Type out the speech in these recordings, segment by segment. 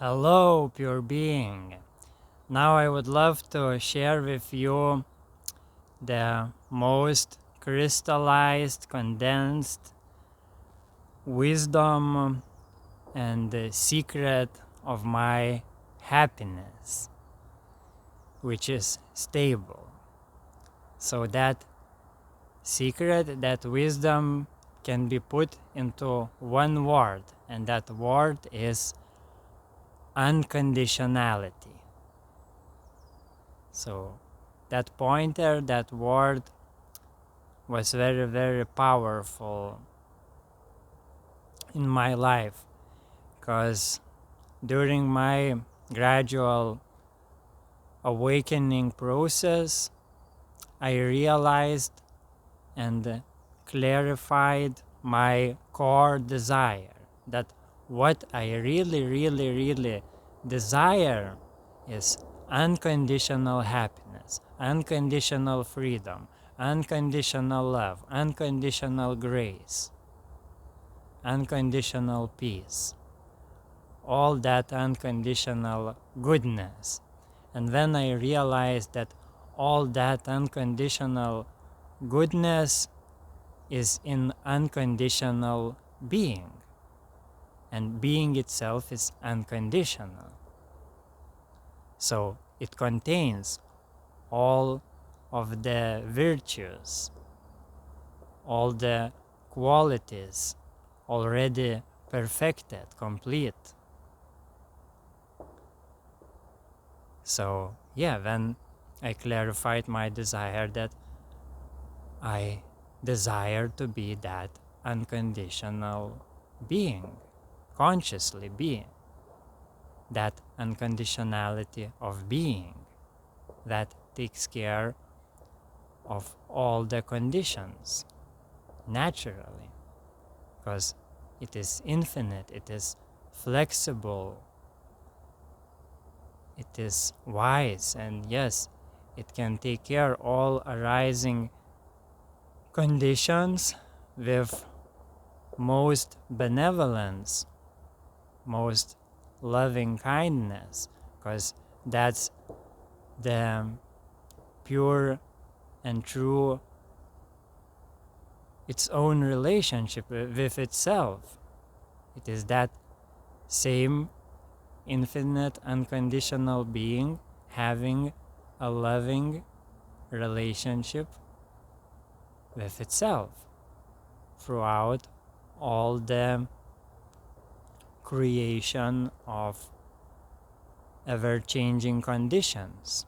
Hello, pure being. Now I would love to share with you the most crystallized, condensed wisdom and the secret of my happiness, which is stable. So that secret, that wisdom can be put into one word, and that word is unconditionality. So that pointer, that word was very, very powerful in my life, because during my gradual awakening process, I realized and clarified my core desire, that what I really desire is unconditional happiness, unconditional freedom, unconditional love, unconditional grace, unconditional peace, all that unconditional goodness. And when I realized that all that unconditional goodness is in unconditional being, and being itself is unconditional. So it contains all of the virtues, all the qualities already perfected, complete. So yeah, when I clarified my desire that I desire to be that unconditional being, consciously being, that unconditionality of being that takes care of all the conditions naturally, because it is infinite, it is flexible, it is wise, and yes, it can take care of all arising conditions with most benevolence, most loving kindness, because that's the pure and true its own relationship with itself. It is that same infinite unconditional being having a loving relationship with itself throughout all the creation of ever-changing conditions.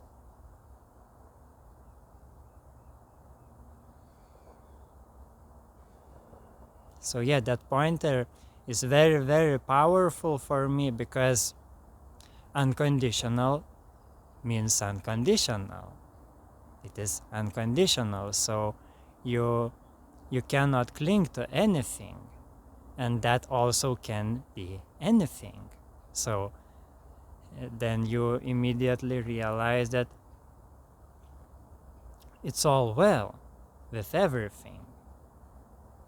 So yeah, that pointer is very, very powerful for me, because unconditional means unconditional. It is unconditional, so you cannot cling to anything, and that also can be anything. So then you immediately realize that it's all well with everything.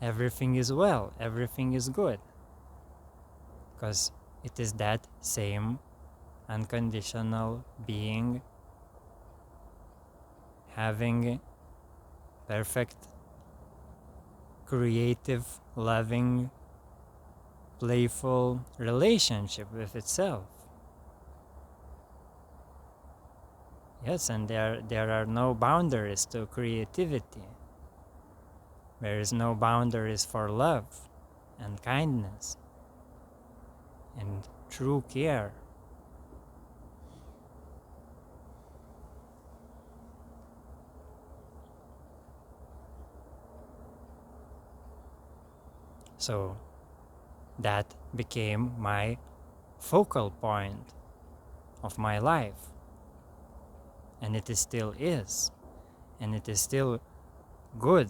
Everything is well, everything is good, because it is that same unconditional being having perfect, creative, loving, playful relationship with itself. Yes, and there are no boundaries to creativity. There is no boundaries for love and kindness and true care. So that became my focal point of my life, and it still is, and it is still good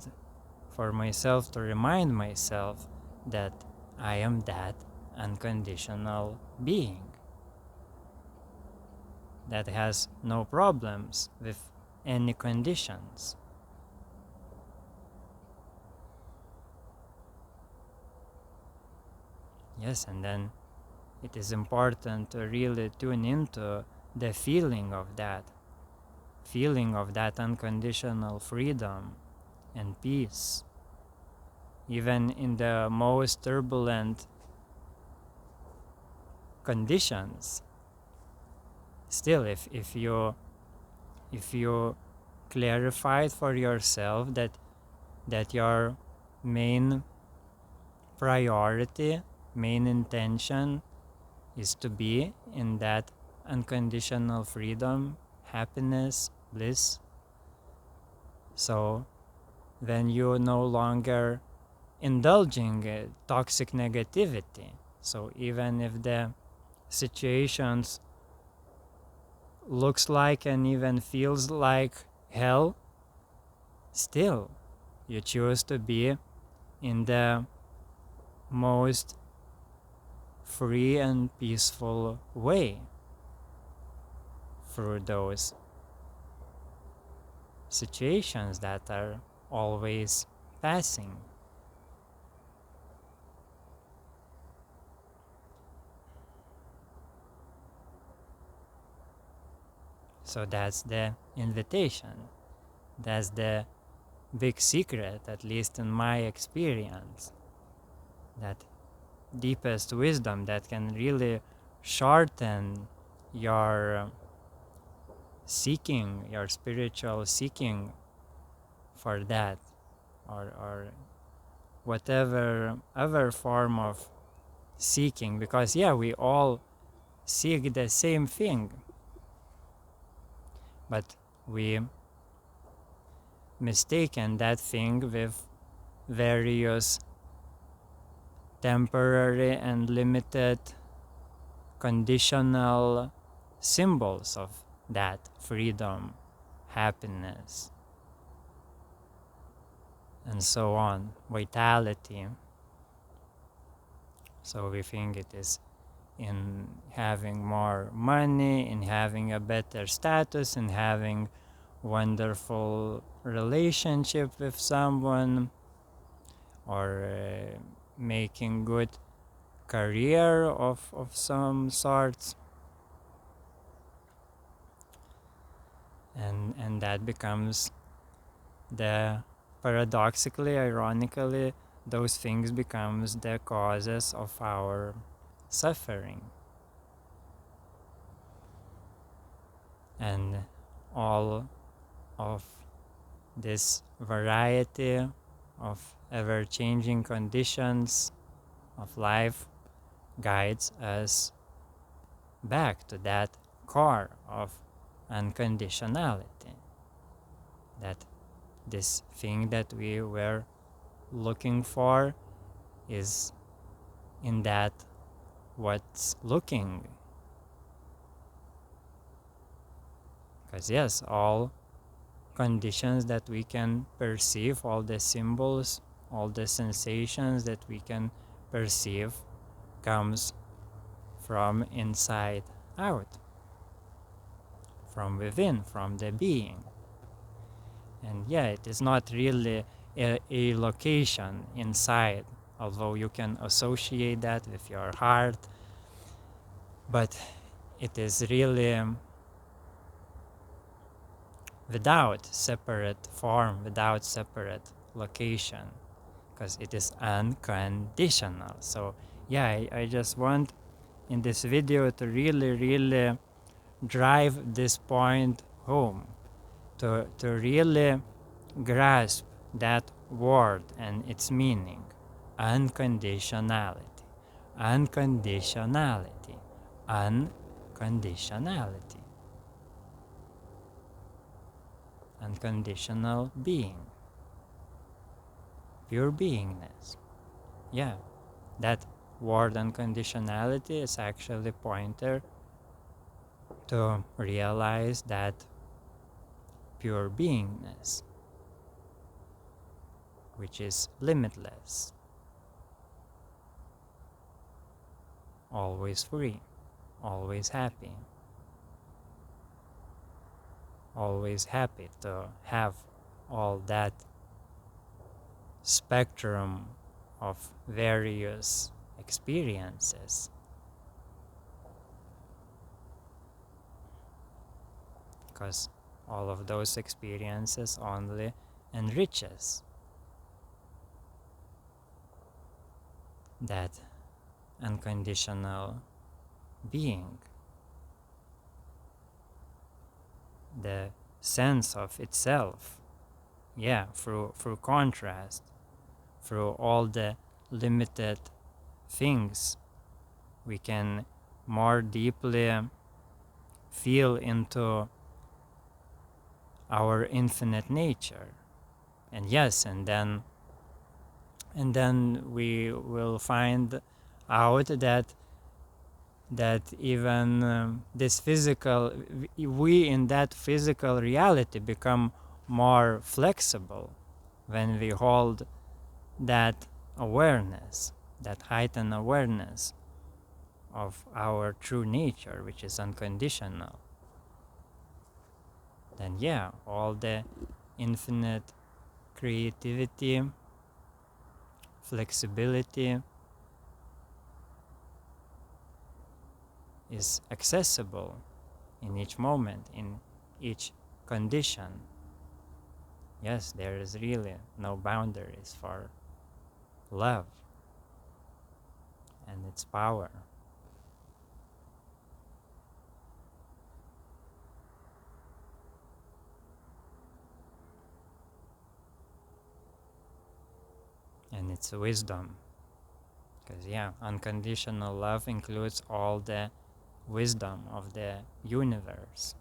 for myself to remind myself that I am that unconditional being that has no problems with any conditions. Yes, and then it is important to really tune into the feeling of that unconditional freedom and peace, even in the most turbulent conditions. Still, if you clarify for yourself that your main priority, main intention is to be in that unconditional freedom, happiness, bliss, so then you no longer indulging toxic negativity. So even if the situations looks like and even feels like hell, still you choose to be in the most free and peaceful way through those situations that are always passing. So that's the invitation. That's the big secret, at least in my experience. That deepest wisdom that can really shorten your seeking, your spiritual seeking for that, or whatever other form of seeking, because yeah, we all seek the same thing, but we mistaken that thing with various temporary and limited conditional symbols of that freedom, happiness, and so on, vitality. So we think it is in having more money, in having a better status, in having wonderful relationship with someone, or making good career of some sorts, and that becomes the, paradoxically, ironically, those things becomes the causes of our suffering. And all of this variety of ever-changing conditions of life guides us back to that core of unconditionality, that this thing that we were looking for is in that what's looking. Because yes, all conditions that we can perceive, all the symbols, all the sensations that we can perceive comes from inside out, from within, from the being. And yeah, it is not really a location inside, although you can associate that with your heart, but it is really without separate form, without separate location, because it is unconditional. So yeah, I just want in this video to really drive this point home, to really grasp that word and its meaning. Unconditionality, unconditionality, unconditionality. Unconditional being, pure beingness. Yeah, that word unconditionality is actually a pointer to realize that pure beingness, which is limitless, always free, always happy to have all that spectrum of various experiences because all of those experiences only enriches that unconditional being, the sense of itself. Yeah, through contrast, through all the limited things, we can more deeply feel into our infinite nature. And yes, and then we will find out that even this physical, we in that physical reality become more flexible when we hold that awareness, that heightened awareness of our true nature, which is unconditional. Then yeah, all the infinite creativity, flexibility is accessible in each moment, in each condition. Yes, there is really no boundaries for love and its power. And its wisdom. Because yeah, unconditional love includes all the wisdom of the universe.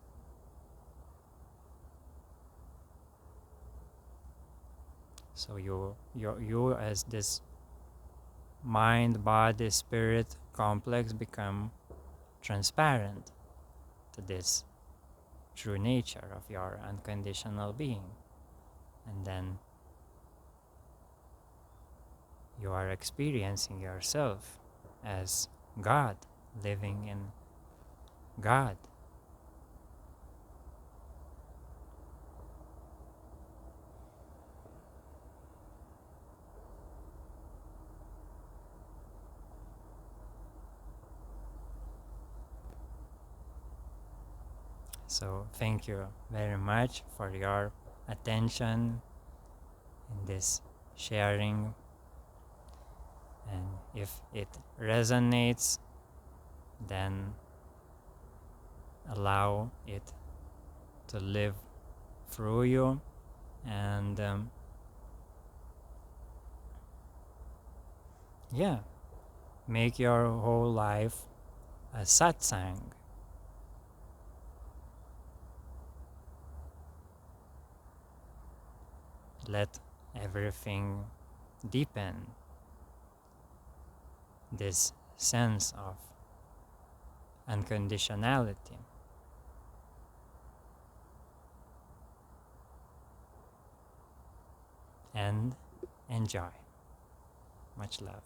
So you as this mind, body, spirit complex become transparent to this true nature of your unconditional being. And then you are experiencing yourself as God, living in God. So thank you very much for your attention in this sharing. And if it resonates, then allow it to live through you, and yeah, make your whole life a satsang. Let everything deepen this sense of unconditionality. And enjoy. Much love.